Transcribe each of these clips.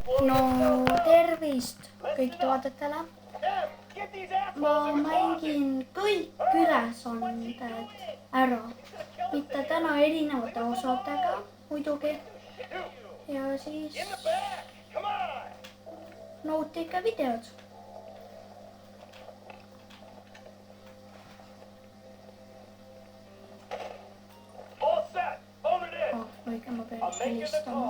no tervist kõikidele vaatajatele. ma mängin kõik ülesanded ära, mitte täna erinevate osadega muidugi. ja siis nautige videod. õige, ma pean helistama.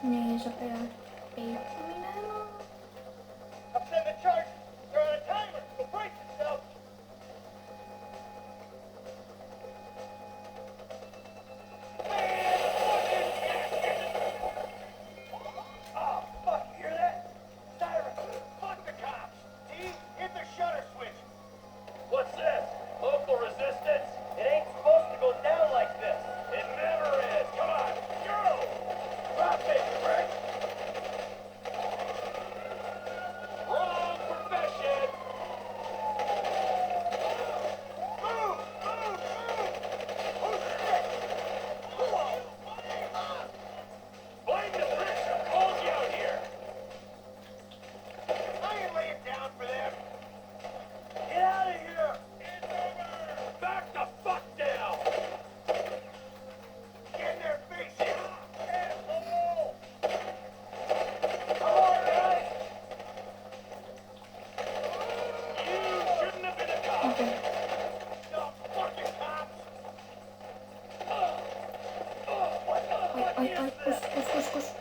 nii, sa pead peitma minema. Kus.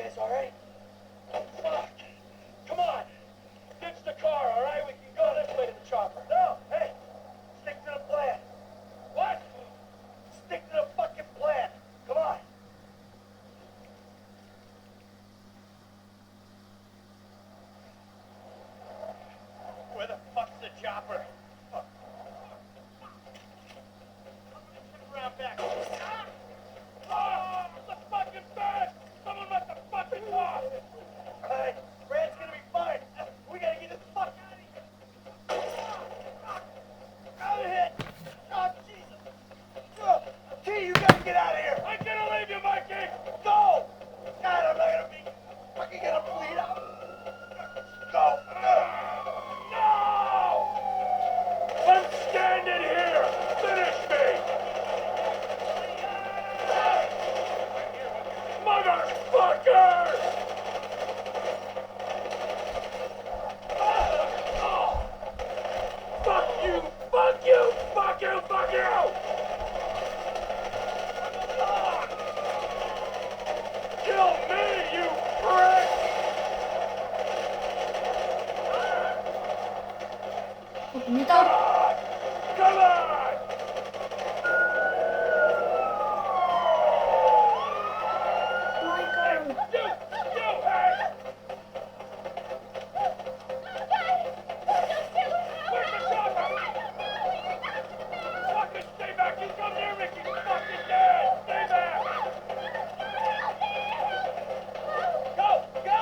guys all right? Fuck. Come on. Ditch the car, all right? We can go this way to the chopper. No, hey. Stick to the plan. What? Stick to the fucking plan. Come on. Where the fuck's the chopper? Fuck. Around back. Ah! Oh, the fucking bed! Someone must have fucking walked! Alright, Brad's gonna be fine. We gotta get the fuck out of here. Out of here! Oh, Jesus! T, you gotta get out of here! I'm gonna leave you, Mikey! Go! God, I'm not gonna be fucking gonna bleed out. Go! No! I'm standing here! Finish me! Motherfucker! Fuck you! Fuck you! Fuck you! Fuck you! Kill me, you prick! Mitä? Come on! Michael! You, hey! Where's the chopper? Fucking stay back! You come near me, you fucking dead! Stay back! Go! Go!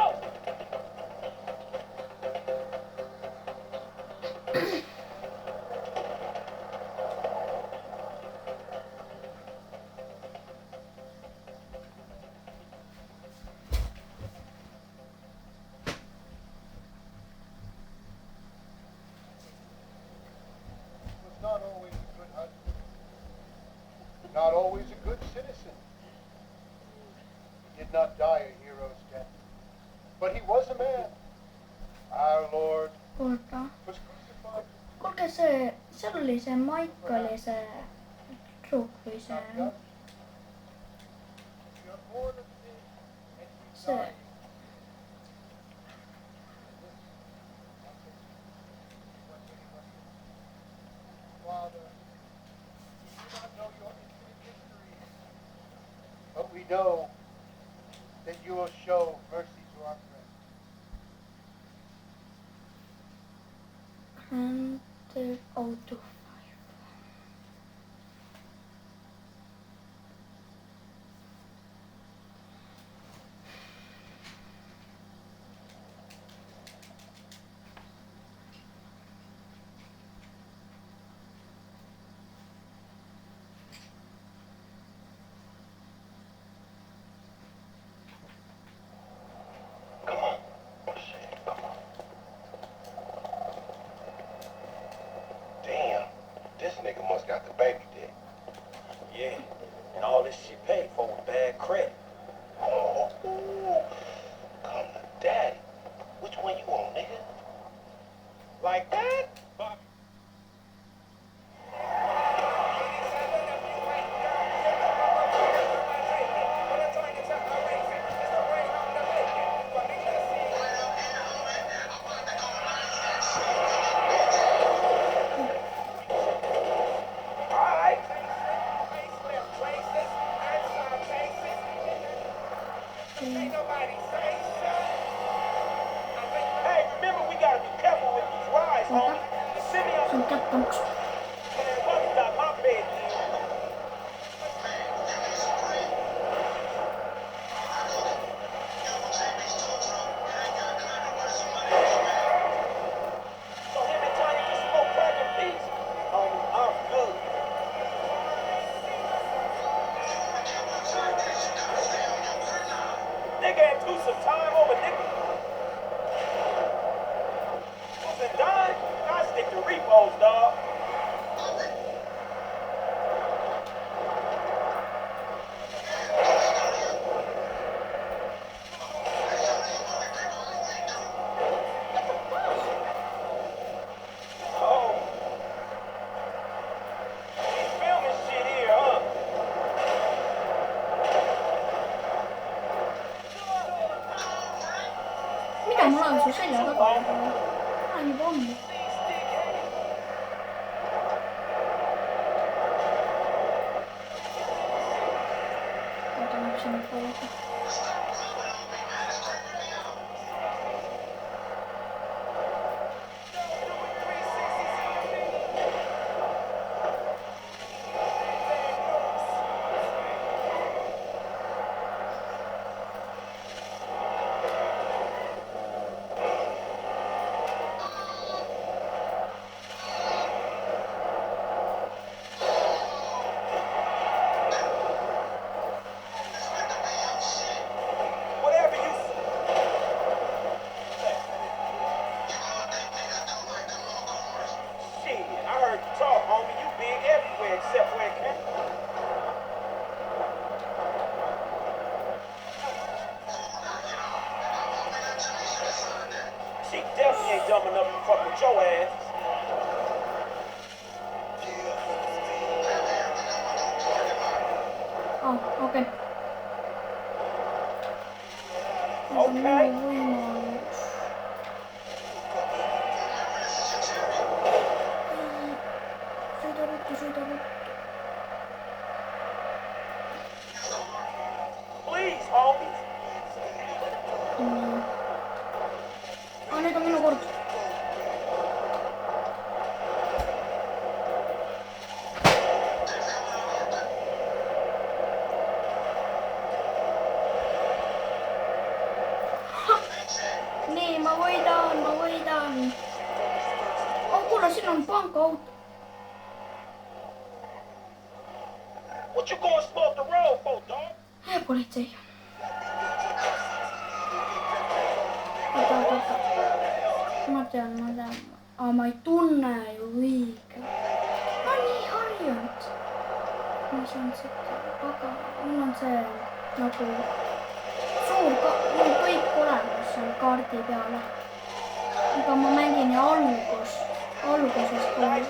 Was not always a good husband, not always a good citizen. He did not die a hero's death, but he was a man. Our Lord Kuulkaa. was crucified. Kuulkaa se oli se Michael, se trukki, se... Not judged. We are born of sin, and we Se... die. Father, we do not know your infinite history, but we know that you will show mercy to our friends. Grand Theft Auto 5. Come on. Shit, come on. Damn, this nigga must got the baby dick. Yeah, and all this shit paid for with bad credit. Oh, come to daddy. Which one you want, nigga? Like that? Fuck. Hey, remember we gotta be careful with these rides, homie. Send me Se on tappanut. stop my bed, dude. So him and Tiny just smoke crack in peace? I'm good. Nigga had do some time over nigga. Losing dime? I stick to repos, dog. Oh. He's filming shit here, huh? Mitä mulla on sun selja takana? Aina pommi. Otan sinne polku. Whatever you Shit, I heard you talk, homie. You big everywhere except where it came. She definitely ain't dumb enough to fuck with your ass. Oh, okei. Okay. Syitä ruttu. Please, homie. Nyt on minun kortti. Niin, mä voitan. Oh, kuule, siinä on pankkoauto. What you gonna smoke the road for, dog? Hei, poliitsi. Ota. Mä tiedän. Mä ei tunne jo liikaa. Mä oon niin harjoit. Mä saan sitten mulla on se joku mun kõik olemas seal kaardi peale. Aga ma mängin ja alguses kui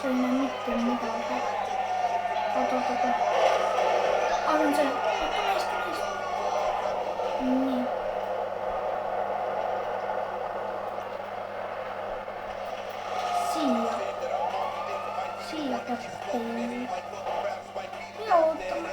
see ei näe mitte midagi. Oota. On see. Oota, nii. Siia kättiin. Ja ootama.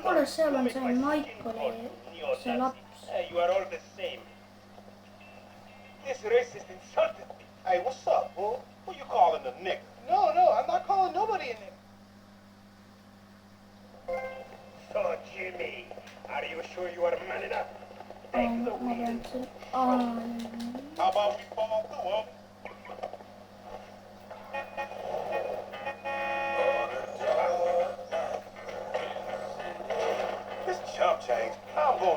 Kuule, seal on see Michaeli, see laps. Hey, you are all the same. This racist insulted me. Hey, what's up, bull? Who you calling a nigga? No, I'm not calling nobody a nigga. So, Jimmy, are you sure you are man enough? Mä pean sen... How about we fall through, huh? This chump change.